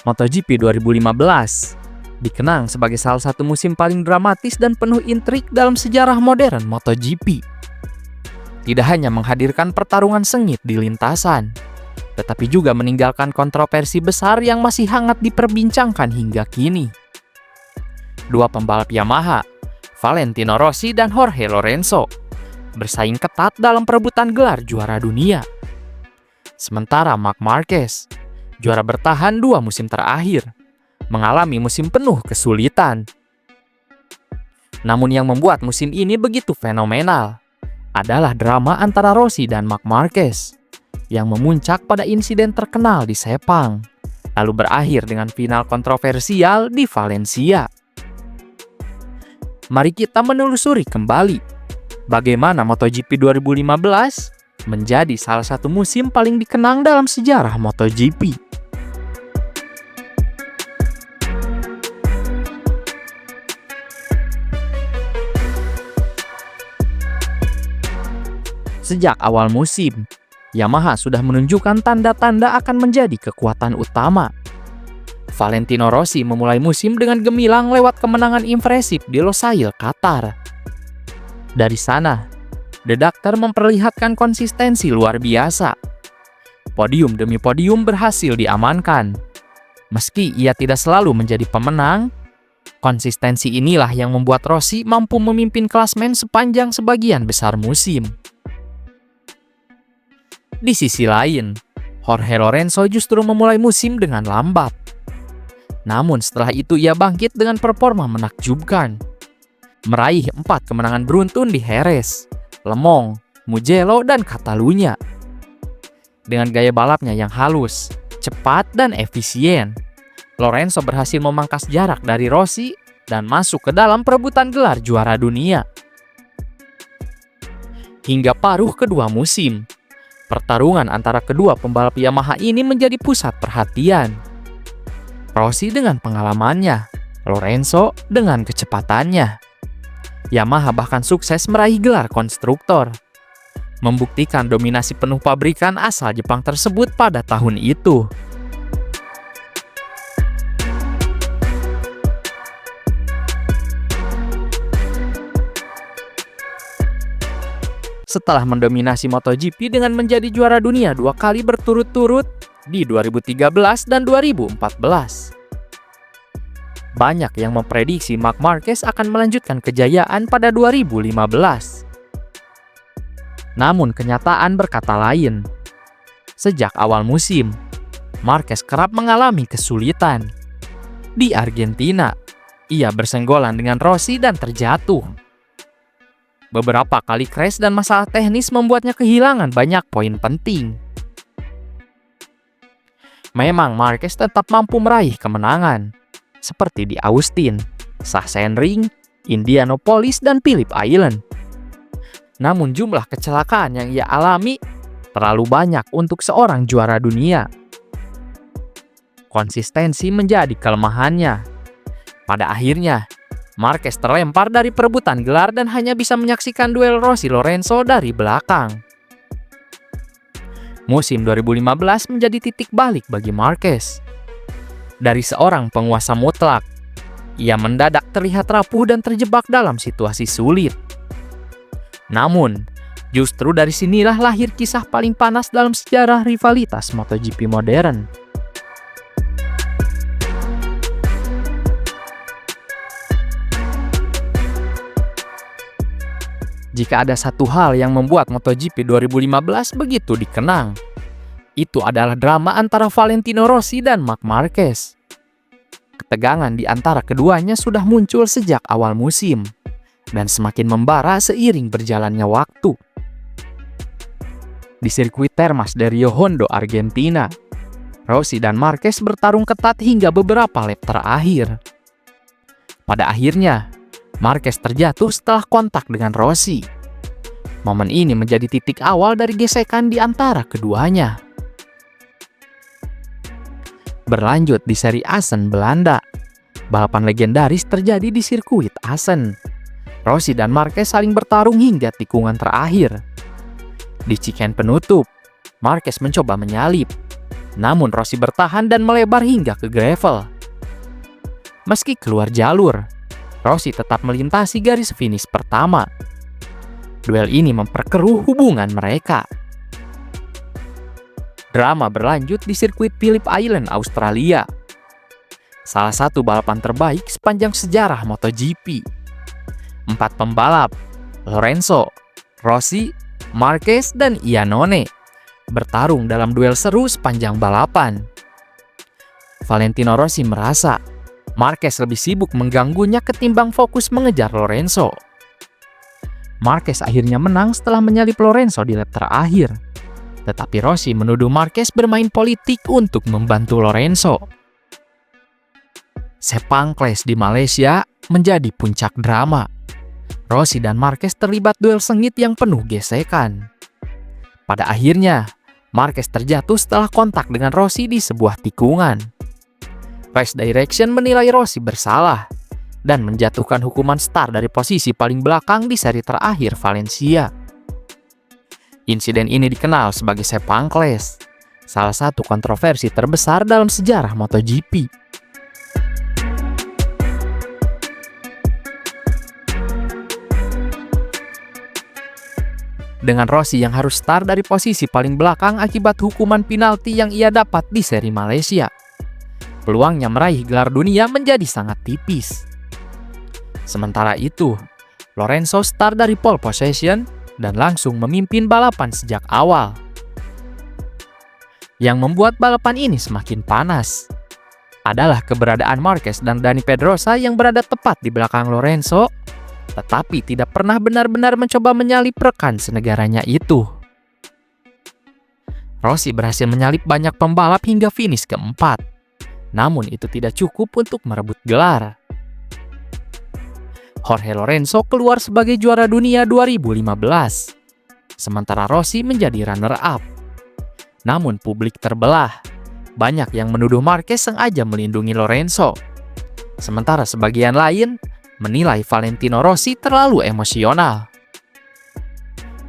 MotoGP 2015 dikenang sebagai salah satu musim paling dramatis dan penuh intrik dalam sejarah modern MotoGP. Tidak hanya menghadirkan pertarungan sengit di lintasan, tetapi juga meninggalkan kontroversi besar yang masih hangat diperbincangkan hingga kini. Dua pembalap Yamaha, Valentino Rossi dan Jorge Lorenzo, bersaing ketat dalam perebutan gelar juara dunia. Sementara Marc Marquez, juara bertahan 2 musim terakhir, mengalami musim penuh kesulitan. Namun yang membuat musim ini begitu fenomenal adalah drama antara Rossi dan Marc Marquez yang memuncak pada insiden terkenal di Sepang, lalu berakhir dengan final kontroversial di Valencia. Mari kita menelusuri kembali bagaimana MotoGP 2015 menjadi salah satu musim paling dikenang dalam sejarah MotoGP. Sejak awal musim, Yamaha sudah menunjukkan tanda-tanda akan menjadi kekuatan utama. Valentino Rossi memulai musim dengan gemilang lewat kemenangan impresif di Losail, Qatar. Dari sana, The Doctor memperlihatkan konsistensi luar biasa. Podium demi podium berhasil diamankan. Meski ia tidak selalu menjadi pemenang, konsistensi inilah yang membuat Rossi mampu memimpin klasmen sepanjang sebagian besar musim. Di sisi lain, Jorge Lorenzo justru memulai musim dengan lambat. Namun setelah itu ia bangkit dengan performa menakjubkan, meraih 4 kemenangan beruntun di Jerez, Le Mans, Mugello, dan Catalunya. Dengan gaya balapnya yang halus, cepat, dan efisien, Lorenzo berhasil memangkas jarak dari Rossi dan masuk ke dalam perebutan gelar juara dunia. Hingga paruh kedua musim, pertarungan antara kedua pembalap Yamaha ini menjadi pusat perhatian. Rossi dengan pengalamannya, Lorenzo dengan kecepatannya. Yamaha bahkan sukses meraih gelar konstruktor, membuktikan dominasi penuh pabrikan asal Jepang tersebut pada tahun itu. Setelah mendominasi MotoGP dengan menjadi juara dunia 2 kali berturut-turut di 2013 dan 2014. Banyak yang memprediksi Marc Marquez akan melanjutkan kejayaan pada 2015. Namun kenyataan berkata lain. Sejak awal musim, Marquez kerap mengalami kesulitan. Di Argentina, ia bersenggolan dengan Rossi dan terjatuh. Beberapa kali crash dan masalah teknis membuatnya kehilangan banyak poin penting. Memang Marquez tetap mampu meraih kemenangan, seperti di Austin, Sachsenring, Indianapolis, dan Phillip Island. Namun jumlah kecelakaan yang ia alami terlalu banyak untuk seorang juara dunia. Konsistensi menjadi kelemahannya. Pada akhirnya, Marquez terlempar dari perebutan gelar dan hanya bisa menyaksikan duel Rossi Lorenzo dari belakang. Musim 2015 menjadi titik balik bagi Marquez. Dari seorang penguasa mutlak, ia mendadak terlihat rapuh dan terjebak dalam situasi sulit. Namun, justru dari sinilah lahir kisah paling panas dalam sejarah rivalitas MotoGP modern. Jika ada satu hal yang membuat MotoGP 2015 begitu dikenang, itu adalah drama antara Valentino Rossi dan Marc Marquez. Ketegangan di antara keduanya sudah muncul sejak awal musim dan semakin membara seiring berjalannya waktu. Di sirkuit Termas de Rio Hondo, Argentina, Rossi dan Marquez bertarung ketat hingga beberapa lap terakhir. Pada akhirnya, Marquez terjatuh setelah kontak dengan Rossi. Momen ini menjadi titik awal dari gesekan di antara keduanya. Berlanjut di seri Assen, Belanda, balapan legendaris terjadi di sirkuit Assen. Rossi dan Marquez saling bertarung hingga tikungan terakhir. Di chicane penutup, Marquez mencoba menyalip, Namun Rossi bertahan dan melebar hingga ke gravel. Meski keluar jalur, Rossi tetap melintasi garis finish pertama. Duel ini memperkeruh hubungan mereka. Drama berlanjut di sirkuit Phillip Island, Australia. Salah satu balapan terbaik sepanjang sejarah MotoGP. 4 pembalap, Lorenzo, Rossi, Marquez, dan Iannone, bertarung dalam duel seru sepanjang balapan. Valentino Rossi merasa Marquez lebih sibuk mengganggunya ketimbang fokus mengejar Lorenzo. Marquez akhirnya menang setelah menyalip Lorenzo di lap terakhir. Tetapi Rossi menuduh Marquez bermain politik untuk membantu Lorenzo. Sepang Clash di Malaysia menjadi puncak drama. Rossi dan Marquez terlibat duel sengit yang penuh gesekan. Pada akhirnya, Marquez terjatuh setelah kontak dengan Rossi di sebuah tikungan. Race Direction menilai Rossi bersalah dan menjatuhkan hukuman start dari posisi paling belakang di seri terakhir Valencia. Insiden ini dikenal sebagai Sepang Clash, salah satu kontroversi terbesar dalam sejarah MotoGP. Dengan Rossi yang harus start dari posisi paling belakang akibat hukuman penalti yang ia dapat di seri Malaysia, peluangnya meraih gelar dunia menjadi sangat tipis. Sementara itu, Lorenzo start dari pole position dan langsung memimpin balapan sejak awal. Yang membuat balapan ini semakin panas adalah keberadaan Marquez dan Dani Pedrosa yang berada tepat di belakang Lorenzo, tetapi tidak pernah benar-benar mencoba menyalip rekan senegaranya itu. Rossi berhasil menyalip banyak pembalap hingga finish keempat, namun itu tidak cukup untuk merebut gelar. Jorge Lorenzo keluar sebagai juara dunia 2015, sementara Rossi menjadi runner-up. Namun publik terbelah, banyak yang menuduh Marquez sengaja melindungi Lorenzo, sementara sebagian lain menilai Valentino Rossi terlalu emosional.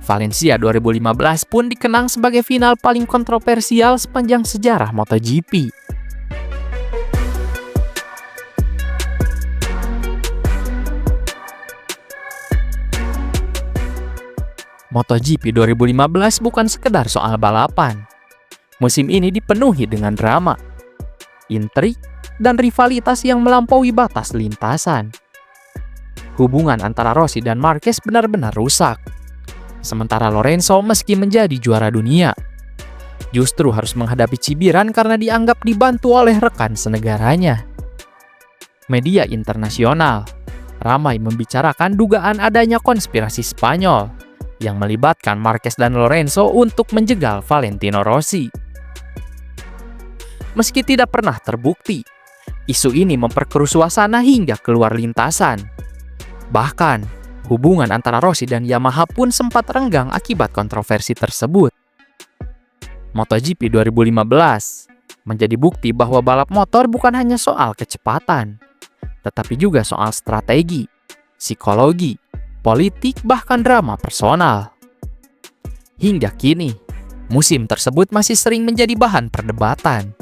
Valencia 2015 pun dikenang sebagai final paling kontroversial sepanjang sejarah MotoGP. MotoGP 2015 bukan sekedar soal balapan. Musim ini dipenuhi dengan drama, intrik, dan rivalitas yang melampaui batas lintasan. Hubungan antara Rossi dan Marquez benar-benar rusak. Sementara Lorenzo meski menjadi juara dunia, justru harus menghadapi cibiran karena dianggap dibantu oleh rekan senegaranya. Media internasional ramai membicarakan dugaan adanya konspirasi Spanyol yang melibatkan Marquez dan Lorenzo untuk menjegal Valentino Rossi. Meski tidak pernah terbukti, isu ini memperkeruh suasana hingga keluar lintasan. Bahkan, hubungan antara Rossi dan Yamaha pun sempat renggang akibat kontroversi tersebut. MotoGP 2015 menjadi bukti bahwa balap motor bukan hanya soal kecepatan, tetapi juga soal strategi, psikologi, politik, bahkan drama personal. Hingga kini, musim tersebut masih sering menjadi bahan perdebatan,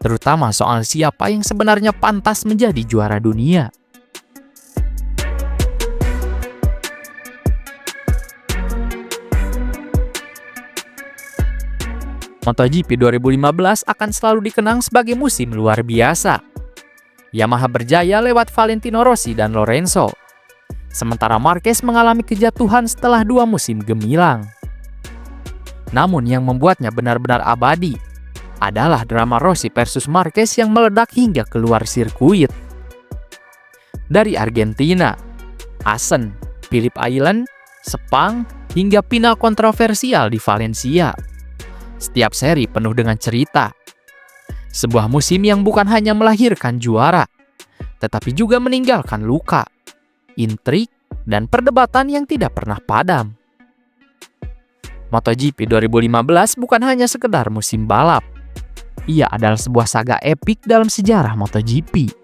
terutama soal siapa yang sebenarnya pantas menjadi juara dunia. MotoGP 2015 akan selalu dikenang sebagai musim luar biasa. Yamaha berjaya lewat Valentino Rossi dan Lorenzo, sementara Marquez mengalami kejatuhan setelah 2 musim gemilang. Namun yang membuatnya benar-benar abadi adalah drama Rossi versus Marquez yang meledak hingga keluar sirkuit. Dari Argentina, Assen, Phillip Island, Sepang, hingga final kontroversial di Valencia. Setiap seri penuh dengan cerita. Sebuah musim yang bukan hanya melahirkan juara, tetapi juga meninggalkan luka, intrik, dan perdebatan yang tidak pernah padam. MotoGP 2015 bukan hanya sekedar musim balap. Ia adalah sebuah saga epik dalam sejarah MotoGP.